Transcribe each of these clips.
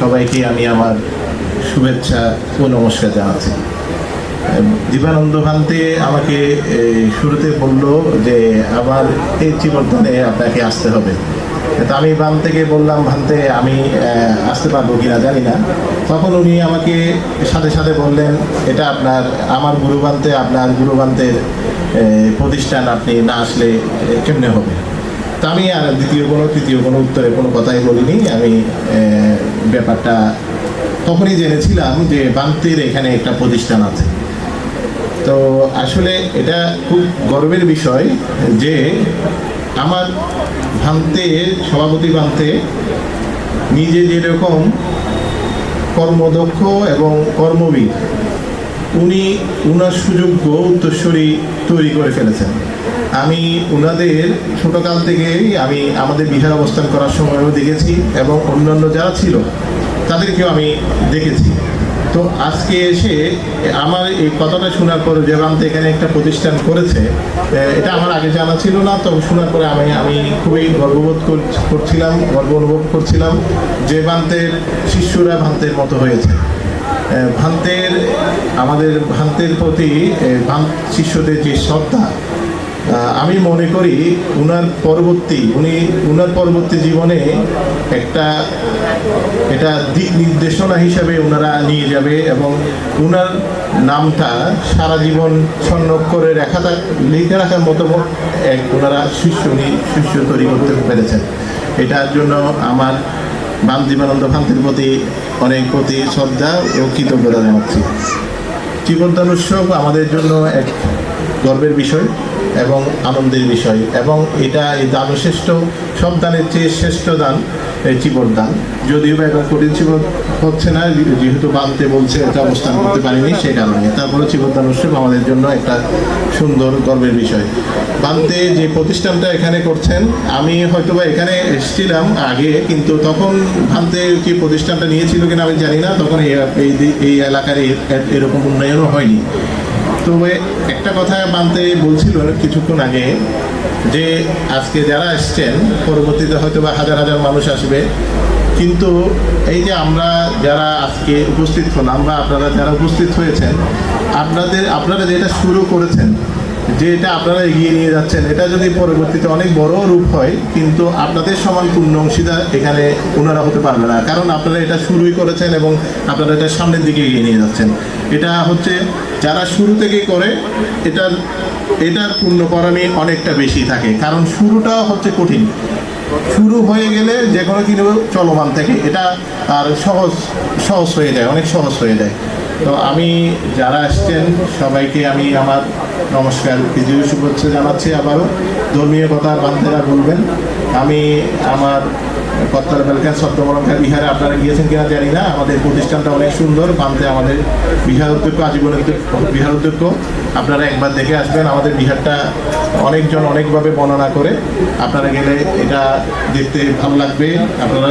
সবাইকে আমি আমার শুভেচ্ছা ও নমস্কার জানাচ্ছি। জীবানন্দ ভান্তে আমাকে শুরুতে বলল যে আবার এই চিরন্তনে আপনাকে আসতে হবে। তো আমি ভান্তেকে বললাম, ভান্তে আমি আসতে পারবো কিনা জানি না। তখন উনি আমাকে সাথে সাথে বললেন, এটা আমার গুরু ভান্তে, আপনার গুরু ভান্তের প্রতিষ্ঠান, আপনি না আসলে কেমনে হবে। তা আমি আর তৃতীয় কোনো উত্তরে কোনো কথাই বলিনি। আমি ব্যাপারটা তখনই জেনেছিলাম যে ভান্তের এখানে একটা প্রতিষ্ঠান আছে। তো আসলে এটা খুব গর্বের বিষয় যে আমার ভান্তে, সভাপতি ভান্তে নিজে যেরকম কর্মদক্ষ এবং কর্মবীর, উনি উনার সুযোগ্য উত্তরসূরি তৈরি করে ফেলেছেন। আমি উনাদের ছোটকাল থেকেই আমি আমাদের বিহার অবস্থান করার সময়ও দেখেছি এবং অন্যান্য যারা ছিল তাদেরকেও আমি দেখেছি। তো আজকে এসে আমার এই কথাটা শোনার পর যে ভান্তে এখানে একটা প্রতিষ্ঠান করেছে, এটা আমার আগে জানা ছিল না। তো শোনার পরে আমি খুবই গর্ব অনুভব করছিলাম যে ভান্তের শিষ্যরা ভান্তের মতো হয়েছে। আমাদের ভান্তের প্রতি শিষ্যদের যে শ্রদ্ধা, আমি মনে করি উনার পরবর্তী জীবনে এটা দিক নির্দেশনা হিসাবে ওনারা নিয়ে যাবে এবং উনার নামটা সারা জীবন স্বর্ণাক্ষরে লিখে রাখার মতো ওনারা শিষ্য তৈরি করতে পেরেছেন। এটার জন্য আমার জীবানন্দ ভান্তের প্রতি অনেক শ্রদ্ধা ও কৃতজ্ঞতা জানাচ্ছি। জীবনদান উৎসব আমাদের জন্য এক গর্বের বিষয় এবং আনন্দের বিষয়, এবং এটা এই দান শ্রেষ্ঠ, সব দানের চেয়ে শ্রেষ্ঠ দান এই জীবনদান। যদিও বা এখন কঠিন জীবন হচ্ছে না, যেহেতু ভান্তে বলছে এটা অবস্থান করতে পারিনি সেই কারণে। তারপরে জীবনদান উৎসব আমাদের জন্য একটা সুন্দর গর্বের বিষয়। ভান্তে যে প্রতিষ্ঠানটা এখানে করছেন, আমি হয়তোবা এখানে এসেছিলাম আগে, কিন্তু তখন ভান্তে কি প্রতিষ্ঠানটা নিয়েছিল কিনা আমি জানি না। তখন এই এলাকার এরকম উন্নয়নও হয়নি। তবে একটা কথা ভান্তে বলছিল কিছুক্ষণ আগে, যে আজকে যারা এসছেন পরবর্তীতে হয়তো বা হাজার হাজার মানুষ আসবে, কিন্তু এই যে আমরা যারা আজকে উপস্থিত হলাম বা আপনারা যারা উপস্থিত হয়েছেন, আপনারা যেটা শুরু করেছেন, যে এটা আপনারা এগিয়ে নিয়ে যাচ্ছেন, এটা যদি পরবর্তীতে অনেক বড় রূপ হয়, কিন্তু আপনাদের সমান পূর্ণ অংশীদার এখানে ওনারা হতে পারবে না। কারণ আপনারা এটা শুরুই করেছেন এবং আপনারা এটা সামনের দিকে এগিয়ে নিয়ে যাচ্ছেন। এটা হচ্ছে যারা শুরু থেকেই করে, এটার পূর্ণ করানি অনেকটা বেশি থাকে। কারণ শুরুটা হচ্ছে কঠিন, শুরু হয়ে গেলে যে কোনো কিছু চলমান থেকে এটা আর সহজ হয়ে যায়, অনেক সহজ হয়ে যায়। তো আমি যারা আসছেন সবাইকে আমি আমার নমস্কার, বিজয় শুভেচ্ছা জানাচ্ছি। আবারও ধর্মীয় কথা ভান্তেরা বলবেন। আমি আমার কত্তার বেলকান সত্যমরঙ্কা বিহারে আপনারা গিয়েছেন কিনা জানি না। আমাদের প্রতিষ্ঠানটা অনেক সুন্দর। ভান্তে আমাদের বিহার অধ্যক্ষ, আজীবনের বিহার অধ্যক্ষ, আপনারা একবার দেখে আসবেন। আমাদের বিহারটা অনেকজন অনেকভাবে বর্ণনা করে, আপনারা গেলে এটা দেখতে ভালো লাগবে, আপনারা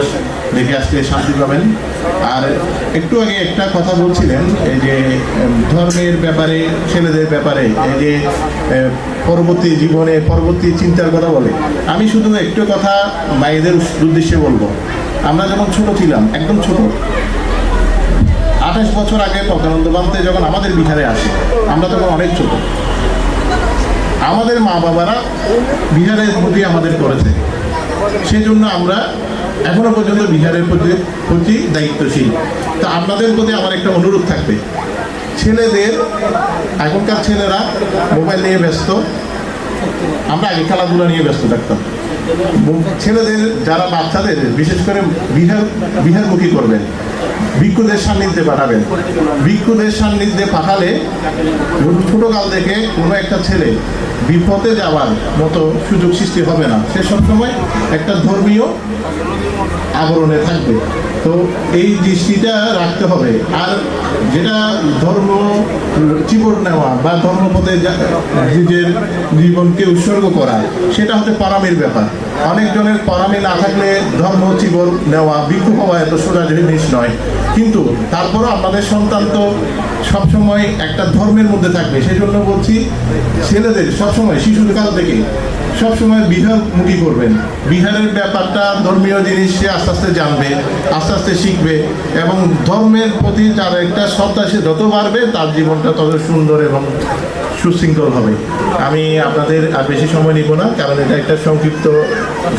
দেখে আসলে শান্তি পাবেন। আর একটু আগে একটা কথা বলছিলেন, এই যে ধর্মের ব্যাপারে, ছেলেদের ব্যাপারে, এই যে পরবর্তী জীবনে পরবর্তী চিন্তার কথা বলে, আমি শুধু একটু কথা মায়েদের উদ্দেশ্যে বলবো। আমরা যখন ছোট ছিলাম, একদম ছোট, 28 বছর আগে প্রজ্ঞানন্দ ভান্তে যখন আমাদের বিহারে আসে, আমরা তখন অনেক ছোট। আমাদের মা বাবারা বিহারের প্রতি আমাদের করেছে, সেজন্য আমরা এখনো পর্যন্ত বিহারের প্রতি দায়িত্বশীল। তা আপনাদের প্রতি আমার একটা অনুরোধ থাকবে, এখনকার ছেলেরা মোবাইল নিয়ে ব্যস্ত, আমরা আগে খেলাধুলা নিয়ে ব্যস্ত থাকতাম। ছেলেদের যারা বাচ্চাদের বিশেষ করে বিহারমুখী করবেন, ভিক্ষুদের সান্নিধ্যে পাঠাবেন। ভিক্ষুদের সান্নিধ্যে পাঠালে ছোটকাল থেকে কোনো একটা ছেলে বিপদে যাওয়ার মতো সুযোগ সৃষ্টি হবে না, সে সবসময় একটা ধর্মীয় আবরণে থাকবে। তো এই দৃষ্টিটা রাখতে হবে। আর যেটা ধর্ম জীবন নেওয়া বা ধর্মপথে নিজের জীবনকে উৎসর্গ করা, সেটা হচ্ছে পারামির ব্যাপার। অনেকজনের পারামি না থাকলে ধর্ম জীবন নেওয়া, ভিক্ষু হওয়া এত সোজা জিনিস নয়। কিন্তু তারপরও আপনাদের সন্তান তো সবসময় একটা ধর্মের মধ্যে থাকবে। সেই জন্য বলছি, ছেলেদের সবসময় শিশুকাল থেকে সবসময় বিহারমুখী করবেন। বিহারের ব্যাপারটা, ধর্মীয় জিনিস সে আস্তে আস্তে জানবে, আস্তে আস্তে শিখবে এবং ধর্মের প্রতি তার একটা শ্রদ্ধা সে যত বাড়বে তার জীবনটা তত সুন্দর এবং সুশৃঙ্খল হবে। আমি আপনাদের আর বেশি সময় নিব না, কারণ এটা একটা সংক্ষিপ্ত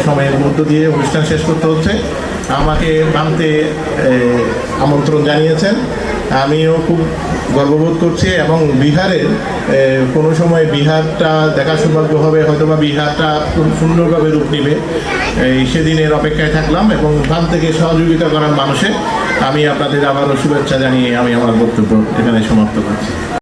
সময়ের মধ্য দিয়ে অনুষ্ঠান শেষ করতে হচ্ছে। আমাকে নামতে আমন্ত্রণ জানিয়েছেন, আমিও খুব গর্ববোধ করছি এবং বিহারের কোনো সময় বিহারটা দেখার সৌভাগ্য হবে, হয়তো বা বিহারটা খুব সুন্দরভাবে রূপ নেবে, সেদিনের অপেক্ষায় থাকলাম এবং ওখান থেকে সহযোগিতা করার মানুষে আমি আপনাদের আবারও শুভেচ্ছা জানিয়ে আমি আমার বক্তব্য এখানে সমাপ্ত করছি।